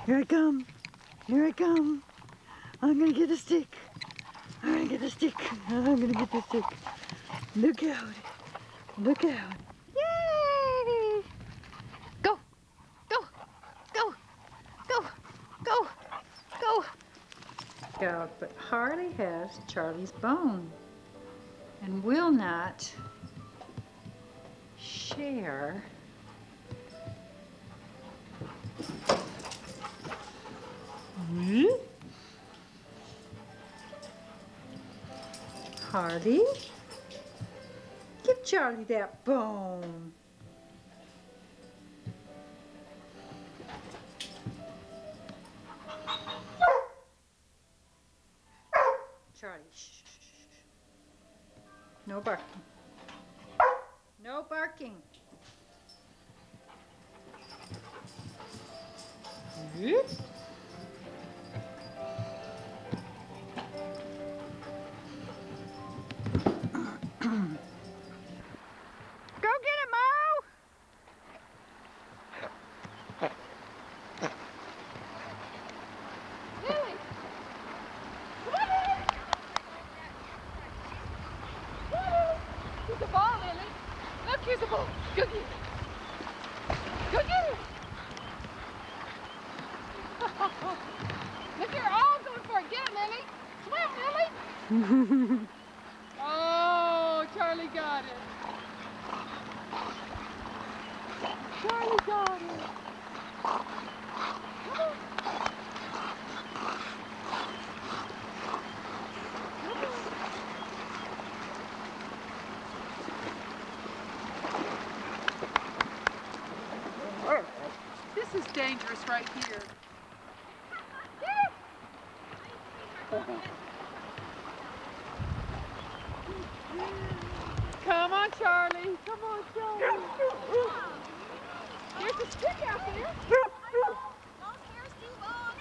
Here I come. Here I come. I'm gonna get a stick. I'm gonna get a stick. I'm gonna get the stick. Look out. Look out. Yay! Go. Go. Go. Go. Go. Go. Go. But Harley has Charlie's bone and will not share Harley, give Charlie that bone. Charlie, shh, shh, shh, shh. No barking. No barking. Go get it, Mo! Lily! Come on, Lily! Here's the ball, Lily. Look, here's the ball. Go get it. Go get it. Look, you're all going for it. Get it, Lily. Swim, Lily. Oh, Charlie got it. Charlie got it. Come on. This is dangerous right here. Come on, Charlie. Come on, Charlie. There's a stick out there. Long hair's too long.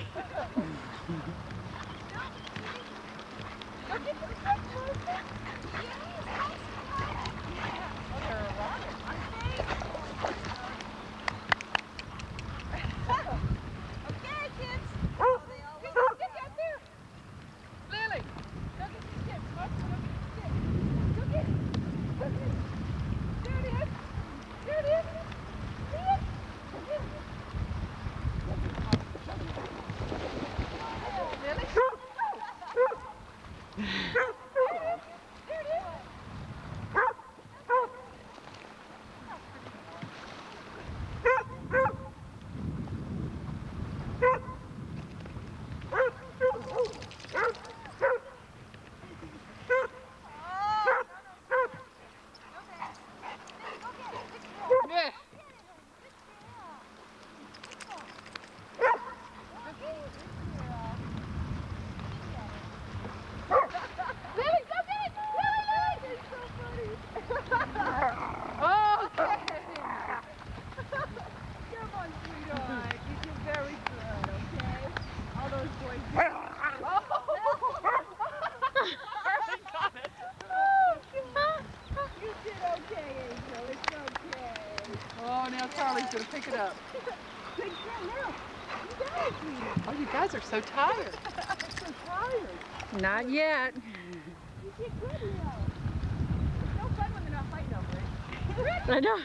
Go get the stick, Melissa. Okay, kids. Oh, there's a stick out there. Lily, go get the stick. Go get the stick. Go get it. Go get it. There it is. There it is. See it? Go get it. Lily. There it is. Yeah. Lily, go get it! Lily, Lily! It's so funny. Okay. Come on, sweetheart. You did very good, okay? All those boys did. Oh! You did okay, Angel. It's okay. Oh, now Charlie's gonna pick it up. Good job now. You got it, sweetie. Oh, you guys are so tired. I'm so tired. Not yet. You did good, Leo. It's no fun when they're not fighting over it. Ready? I know.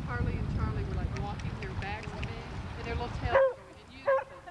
Harley and Charlie were like walking their backs to me, and their little tails going in unison.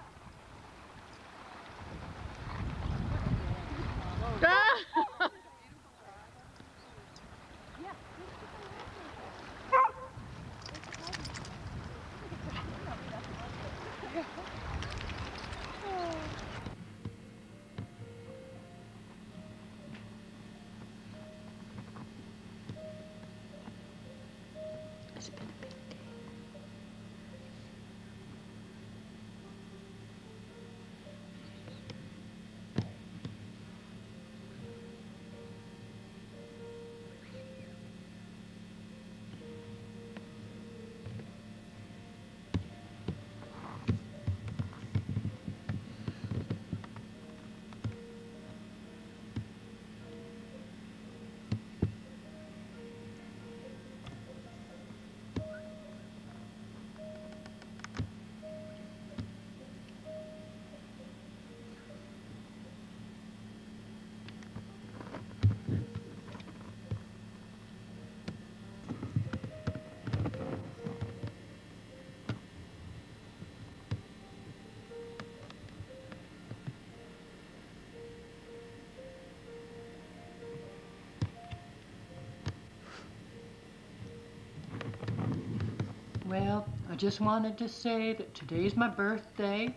just wanted to say that today's my birthday,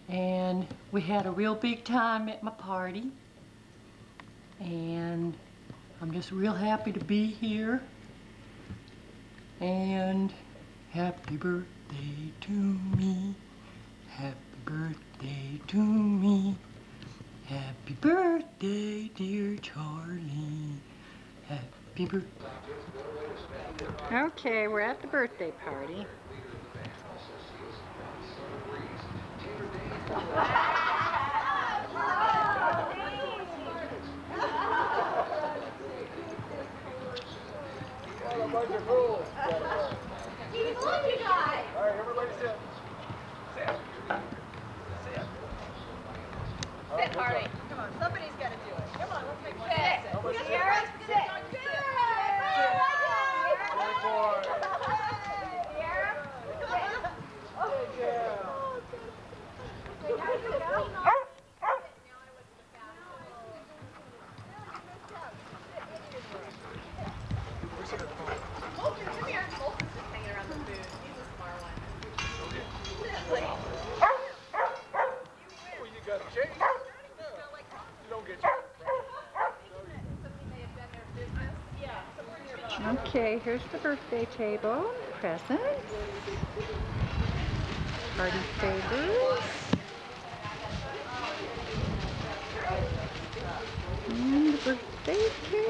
and we had a real big time at my party, and I'm just real happy to be here. And happy birthday to me, happy birthday to me, happy birthday dear Charlie, happy birthday. Okay, we're at the birthday party. Alright, everybody sit. Sit. Sit. Sit, Harley. Come on, somebody's got to do it. Come on, let's make one. Sit. Sierra, sit. Okay, here's the birthday table, presents, party favors, and the birthday cake.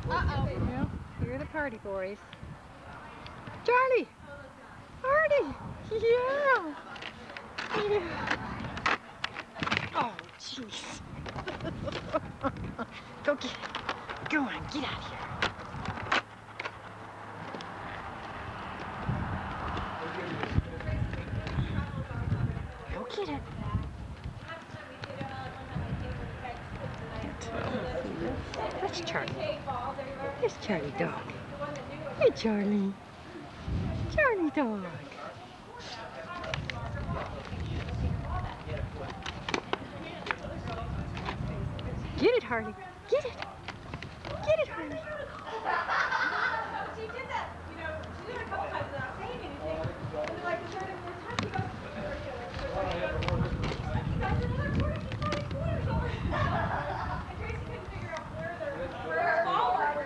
Well, here are the party boys. Charlie! Party! Yeah! Yeah! Oh, jeez. Go get it. Go on, get out of here. Go get it. That's Charlie. Here's Charlie dog. Hey, Charlie. Charlie dog. Get it, Harley. Get it. Get it, Harley. She did that, you know, she did it a couple times without saying anything. And then like the third and fourth time, she goes, you guys did another quarter, she's got a quarter. And Tracy couldn't figure out where her ball were.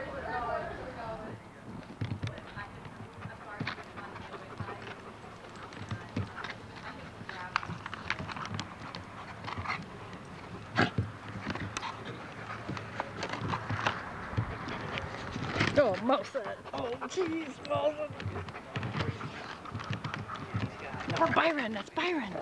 Oh, Mosa. Oh, jeez, Mosa. Or Byron. That's Byron.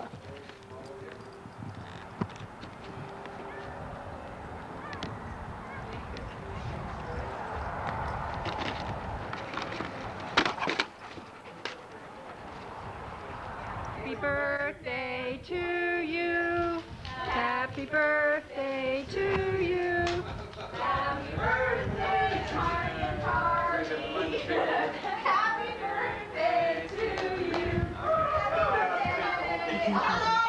Happy birthday to you. Happy birthday to you. Happy birthday, Charlie and Harley. Happy birthday to you. Happy birthday.